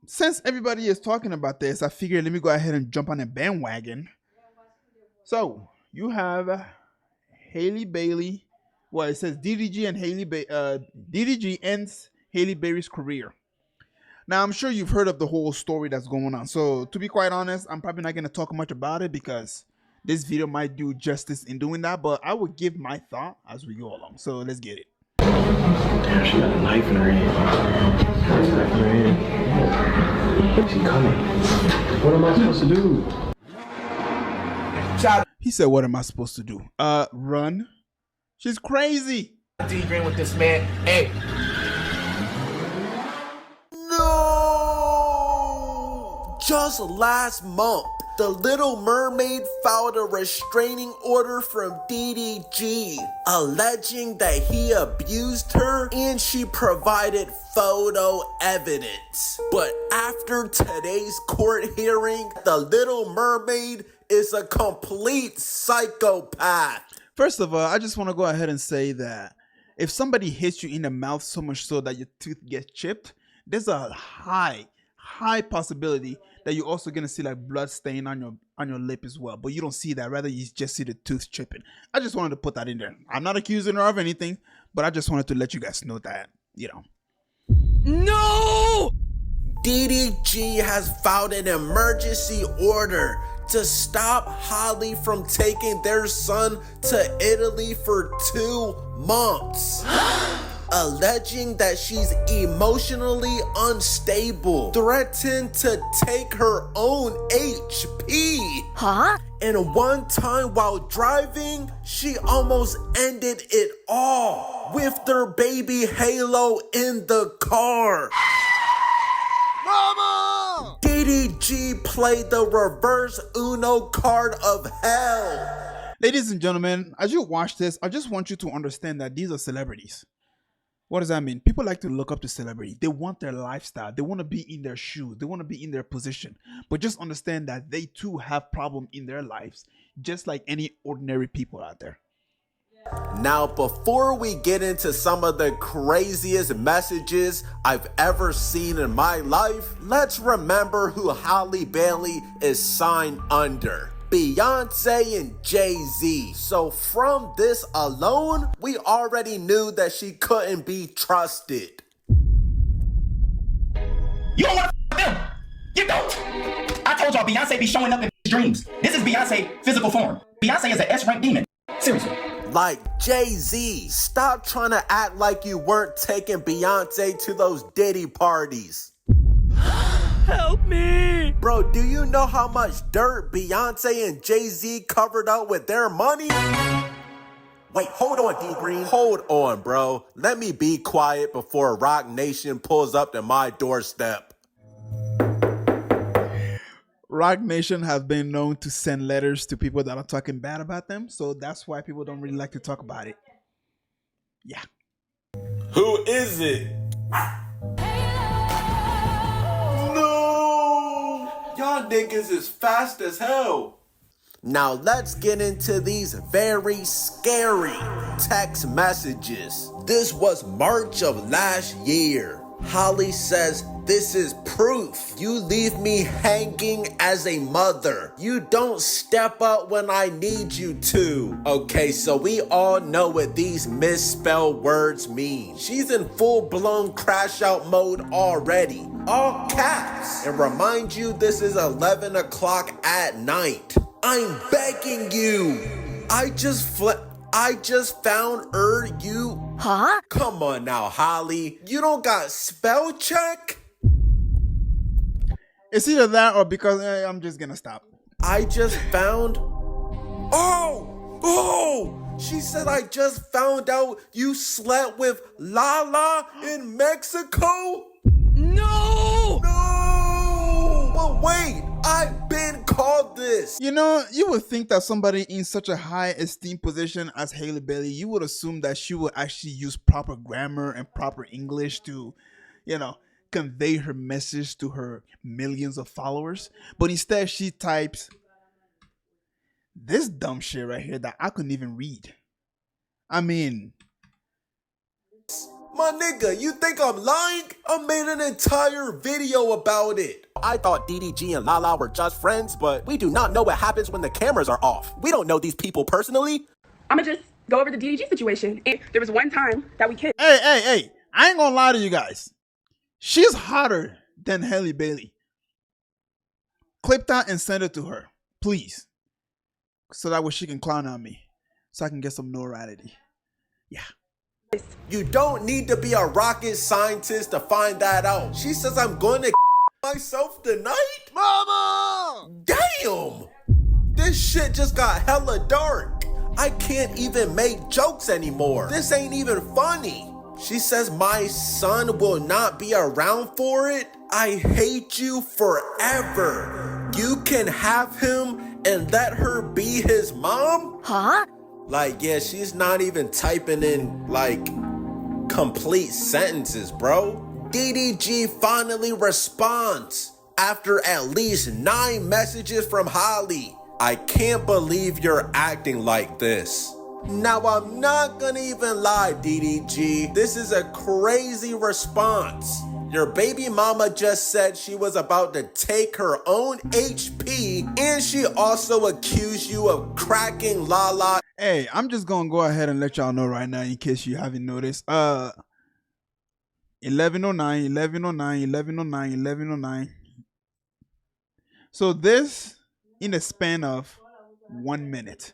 since everybody is talking about this, I figured let me go ahead and jump on a bandwagon. So you have Haley Bailey. Well, it says DDG ends Haley Bailey's career. Now I'm sure you've heard of the whole story that's going on. So to be quite honest, I'm probably not gonna talk much about it because this video might do justice in doing that. But I will give my thought as we go along. So let's get it. Damn, she got a knife in her hand. She coming. What am I supposed to do? He said, "What am I supposed to do? Run? She's crazy." DDG with this man. Hey. No! Just last month, The Little Mermaid filed a restraining order from DDG, alleging that he abused her and she provided photo evidence. But after today's court hearing, The Little Mermaid is a complete psychopath. First of all, I just want to go ahead and say that if somebody hits you in the mouth so much so that your tooth gets chipped, there's a high possibility that you're also gonna see like blood stain on your lip as well. But you don't see that; rather, you just see the tooth chipping. I just wanted to put that in there. I'm not accusing her of anything, but I just wanted to let you guys know that No! DDG has filed an emergency order to stop Halle from taking their son to Italy for 2 months. Alleging that she's emotionally unstable, threatened to take her own HP. Huh? And one time while driving, she almost ended it all with their baby Halo in the car. Mama! DDG played the reverse Uno card of hell. Ladies and gentlemen, as you watch this, I just want you to understand that these are celebrities. What does that mean? People like to look up to celebrity. They want their lifestyle. They want to be in their shoes. They want to be in their position. But just understand that they too have problems in their lives, just like any ordinary people out there. Now, before we get into some of the craziest messages I've ever seen in my life, let's remember who Halle Bailey is signed under. Beyonce and Jay-Z. So from this alone, we already knew that she couldn't be trusted. You don't want to them. You don't. I told y'all Beyonce be showing up in dreams. This is Beyonce physical form. Beyonce is an S-rank demon. Seriously. Like Jay-Z, stop trying to act like you weren't taking Beyonce to those Diddy parties. Help me! Bro, do you know how much dirt Beyonce and Jay-Z covered up with their money? Wait, hold on, D Green. Hold on, bro. Let me be quiet before Rock Nation pulls up to my doorstep. Rock Nation have been known to send letters to people that are talking bad about them, so that's why people don't really like to talk about it. Yeah. Who is it? Y'all niggas is fast as hell. Now let's get into these very scary text messages. This was March of last year. Halle says, "This is proof. You leave me hanging as a mother. You don't step up when I need you to." Okay, so we all know what these misspelled words mean. She's in full-blown crash out mode already. All caps. And remind you, this is 11 o'clock at night. I'm begging you. I just found you. Huh? Come on now, Halle. You don't got spell check? It's either that or because I'm just gonna stop. I just found... Oh! She said I just found out you slept with Lala in Mexico? No! No! But wait, I've been called this. You know, you would think that somebody in such a high esteemed position as Halle Bailey, you would assume that she would actually use proper grammar and proper English to, convey her message to her millions of followers. But instead, she types this dumb shit right here that I couldn't even read. I mean, My nigga, you think I'm lying? I made an entire video about it. I thought DDG and Lala were just friends, but we do not know what happens when the cameras are off. We don't know these people personally. I'ma just go over the DDG situation. And there was one time that we kissed. Hey, I ain't gonna lie to you guys. She's hotter than Halle Bailey. Clip that and send it to her, please. So that way she can clown on me. So I can get some notoriety. Yeah. You don't need to be a rocket scientist to find that out. She says I'm going to myself tonight? Mama! Damn! This shit just got hella dark. I can't even make jokes anymore. This ain't even funny. She says my son will not be around for it. I hate you forever. You can have him and let her be his mom? Huh? Like, yeah, she's not even typing in, like, complete sentences, bro. DDG finally responds after at least 9 messages from Halle. I can't believe you're acting like this. Now, I'm not gonna even lie, DDG. This is a crazy response. Your baby mama just said she was about to take her own HP, and she also accused you of cracking Lala. Hey, I'm just gonna go ahead and let y'all know right now in case you haven't noticed. 11:09. So this in a span of 1 minute.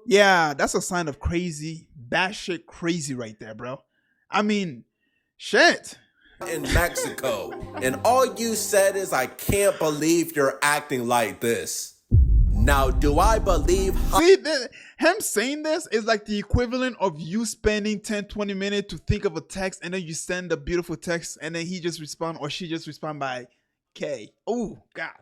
Yeah, that's a sign of crazy, batshit crazy right there, bro. I mean, shit. In Mexico, and all you said is I can't believe you're acting like this. Now, do I believe? See, him saying this is like the equivalent of you spending 10-20 minutes to think of a text, and then you send a beautiful text, and then he just respond or she just respond by K. Oh God,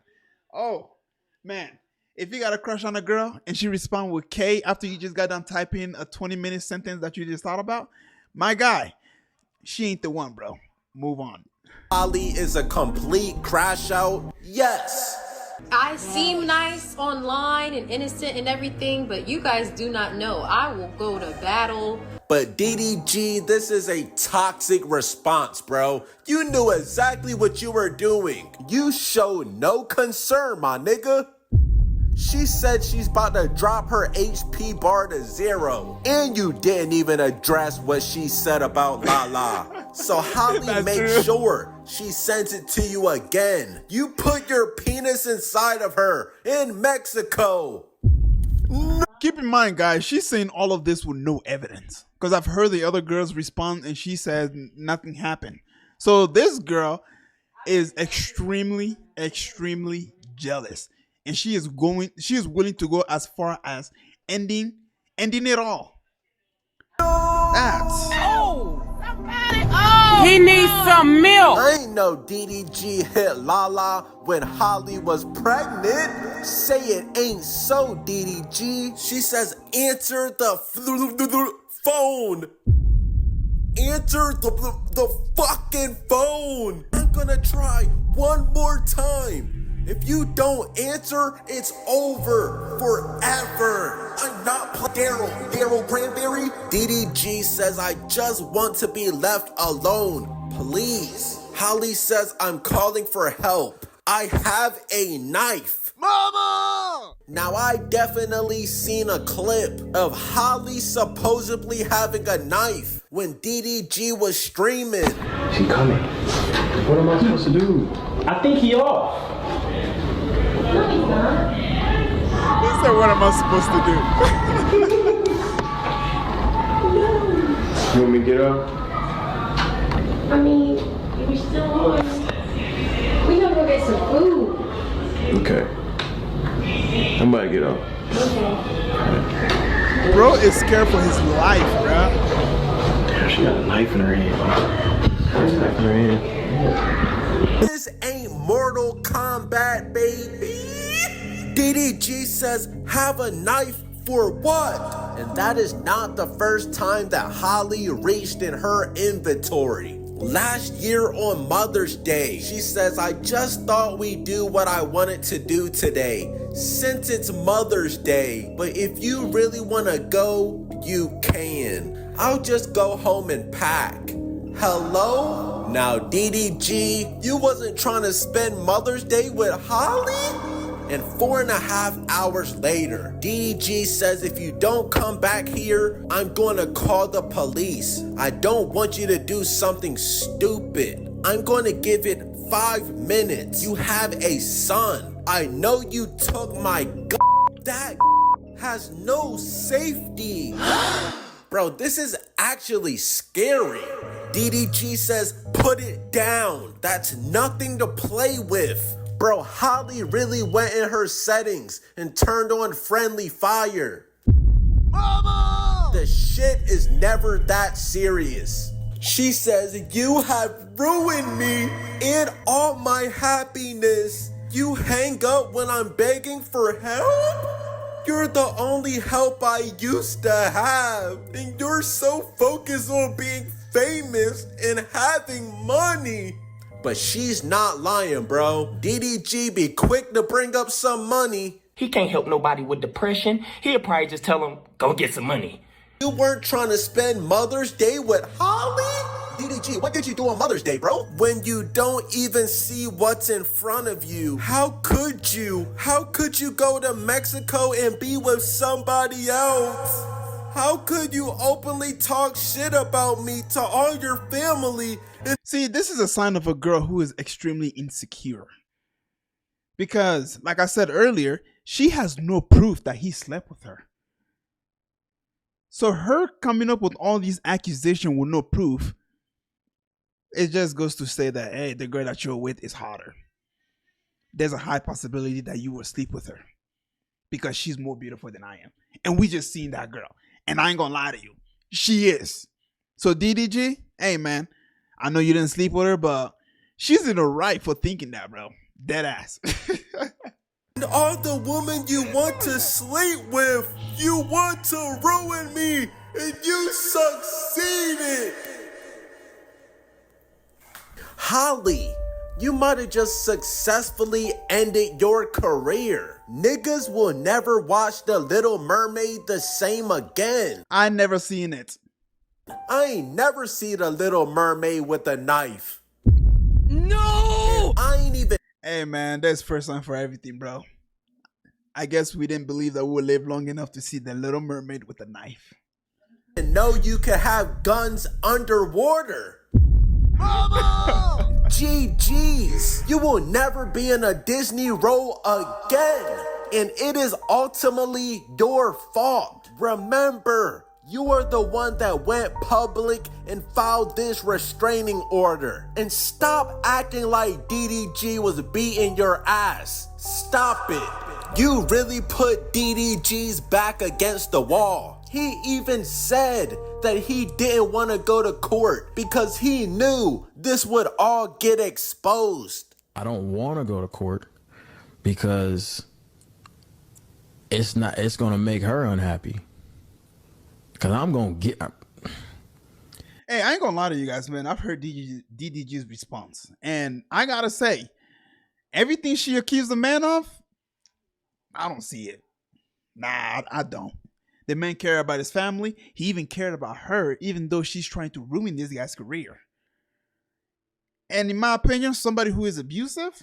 oh man. If you got a crush on a girl and she respond with K after you just got done typing a 20-minute sentence that you just thought about, my guy, she ain't the one, bro. Move on. Halle is a complete crash out. Yes. I seem nice online and innocent and everything, but you guys do not know. I will go to battle. But DDG, this is a toxic response, bro. You knew exactly what you were doing. You showed no concern, my nigga. She said she's about to drop her HP bar to 0. And you didn't even address what she said about Lala. So Halle makes sure she sends it to you again. You put your penis inside of her in Mexico. Keep in mind, guys, she's saying all of this with no evidence. Because I've heard the other girls respond and she said nothing happened. So this girl is extremely, extremely jealous. And she is willing to go as far as ending it all. That's He needs some milk. I ain't know DDG hit Lala when Halle was pregnant. Say it ain't so, DDG. She says answer the phone. Answer the fucking phone. I'm gonna try one more time. If you don't answer, it's over forever. I'm not Daryl Cranberry. DDG says I just want to be left alone. Please. Halle says I'm calling for help. I have a knife. Mama! Now I definitely seen a clip of Halle supposedly having a knife when DDG was streaming. She coming. What am I supposed to do? I think he off. He said, what am I supposed to do? You want me to get up? I mean, you're still on. We gotta go get some food. Okay. I'm about to get up. Bro is scared for his life, bro. Damn, she got a knife in her hand. This ain't Mortal Kombat, baby. DDG says, have a knife for what? And that is not the first time that Halle reached in her inventory. Last year on Mother's Day, she says, I just thought we'd do what I wanted to do today. Since it's Mother's Day, but if you really want to go, you can. I'll just go home and pack. Hello? Now DDG, you wasn't trying to spend Mother's Day with Holly? And 4.5 hours later, DDG says if you don't come back here, I'm going to call the police. I don't want you to do something stupid. I'm going to give it 5 minutes. You have a son. I know you took my that has no safety. Bro, this is actually scary. DDG says, put it down. That's nothing to play with. Bro, Holly really went in her settings and turned on friendly fire. Mama! The shit is never that serious. She says, you have ruined me and all my happiness. You hang up when I'm begging for help? You're the only help I used to have. And you're so focused on being famous and having money. But she's not lying, bro. DDG be quick to bring up some money. He can't help nobody with depression. He'll probably just tell him, go get some money. You weren't trying to spend Mother's Day with Holly? DDG, what did you do on Mother's Day, bro? When you don't even see what's in front of you. How could you? How could you go to Mexico and be with somebody else? How could you openly talk shit about me to all your family? See, this is a sign of a girl who is extremely insecure. Because, like I said earlier, she has no proof that he slept with her. So her coming up with all these accusations with no proof, it just goes to say that, hey, the girl that you're with is hotter. There's a high possibility that you will sleep with her. Because she's more beautiful than I am. And we just seen that girl. And I ain't gonna lie to you. She is. So DDG, hey man, I know you didn't sleep with her, but she's in the right for thinking that, bro. Dead ass. And all the women you want to sleep with, you want to ruin me, and you succeeded. Holly, you might have just successfully ended your career. Niggas will never watch The Little Mermaid the same again. I never seen it. I ain't never seen The Little Mermaid with a knife. No! And I ain't even... Hey man, there's first time for everything, bro. I guess we didn't believe that we would live long enough to see The Little Mermaid with a knife. know you can have guns underwater. Mama! GG's. You will never be in a Disney role again. And it is ultimately your fault. Remember, you are the one that went public and filed this restraining order. And stop acting like DDG was beating your ass. Stop it. You really put DDG's back against the wall. He even said that he didn't want to go to court because he knew this would all get exposed. I don't want to go to court because it's going to make her unhappy. Because I'm going to get... Hey, I ain't gonna lie to you guys, man. I've heard DDG's response. And I gotta say, everything she accused the man of, I don't see it. Nah, I don't. The man cared about his family. He even cared about her, even though she's trying to ruin this guy's career. And in my opinion, somebody who is abusive,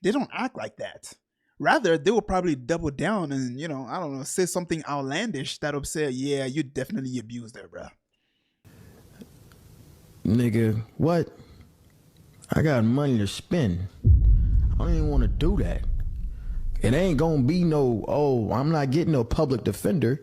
they don't act like that. Rather, they will probably double down and, you know, I don't know, say something outlandish that'll say, yeah, you definitely abused her, bro. Nigga, what? I got money to spend. I don't even want to do that. It ain't gonna be no, oh, I'm not getting no public defender.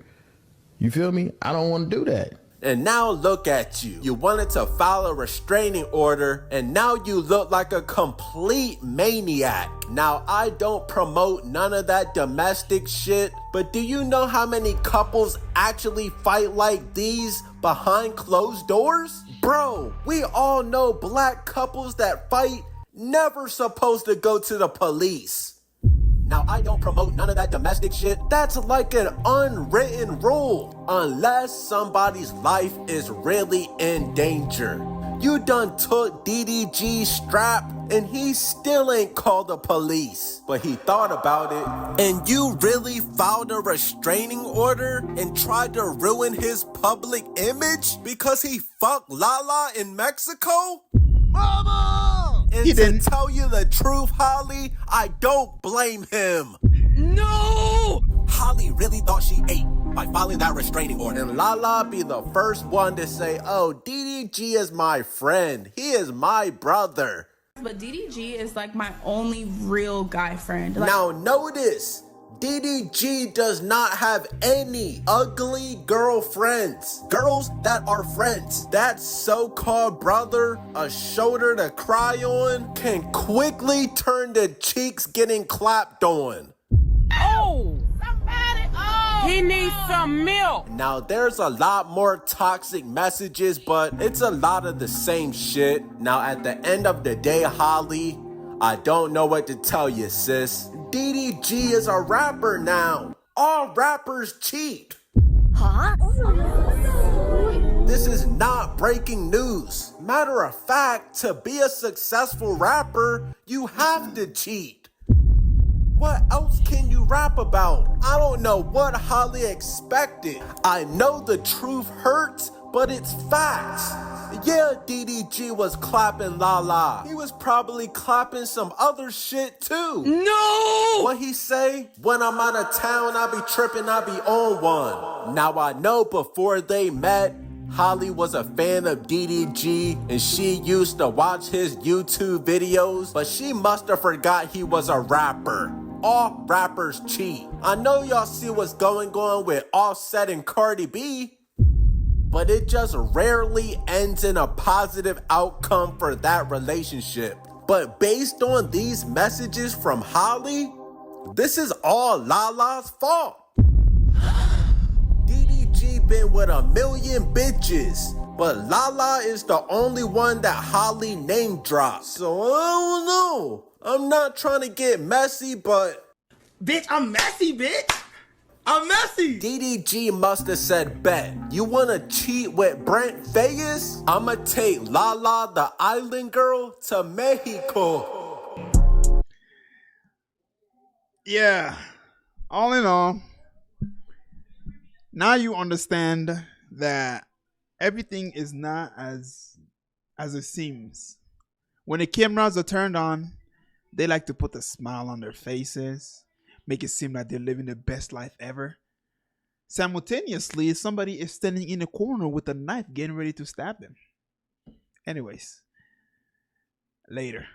You feel me? I don't want to do that. And now look at you. You wanted to file a restraining order, and now you look like a complete maniac. Now, I don't promote none of that domestic shit, but do you know how many couples actually fight like these behind closed doors? Bro, we all know black couples that fight never supposed to go to the police. Now, I don't promote none of that domestic shit. That's like an unwritten rule. Unless somebody's life is really in danger. You done took DDG's strap and he still ain't called the police. But he thought about it. And you really filed a restraining order and tried to ruin his public image because he fucked Lala in Mexico? Mama! And He didn't. to tell you the truth, Holly, I don't blame him. No! Holly really thought she ate by filing that restraining order. And Lala be the first one to say, oh, DDG is my friend. He is my brother. But DDG is like my only real guy friend. Like, Now notice, DDG does not have any ugly girlfriends. Girls that are friends. That so-called brother, a shoulder to cry on, can quickly turn to cheeks getting clapped on. Oh! He needs some milk. Now there's a lot more toxic messages, but it's a lot of the same shit. Now at the end of the day, Holly, I don't know what to tell you, sis. DDG is a rapper now. All rappers cheat. Huh? This is not breaking news. Matter of fact, to be a successful rapper, you have to cheat. What else can you rap about? I don't know what Holly expected. I know the truth hurts, but it's facts. Yeah, DDG was clapping Lala. He was probably clapping some other shit too. No! What he say? When I'm out of town, I be tripping, I be on one. Now I know before they met, Holly was a fan of DDG and she used to watch his YouTube videos, but she must have forgot he was a rapper. All rappers cheat. I know y'all see what's going on with Offset and Cardi B, but it just rarely ends in a positive outcome for that relationship. But based on these messages from Holly, this is all Lala's fault. DDG been with a million bitches, but Lala is the only one that Holly name dropped. So I don't know. I'm not trying to get messy, but Bitch, I'm messy, bitch. I'm messy. DDG must have said, bet, you wanna cheat with Brent Vegas? I'ma take Lala the island girl to Mexico. Yeah. All in all, now you understand that everything is not as it seems. When the cameras are turned on, they like to put a smile on their faces, make it seem like they're living the best life ever. Simultaneously, somebody is standing in a corner with a knife getting ready to stab them. Anyways, later.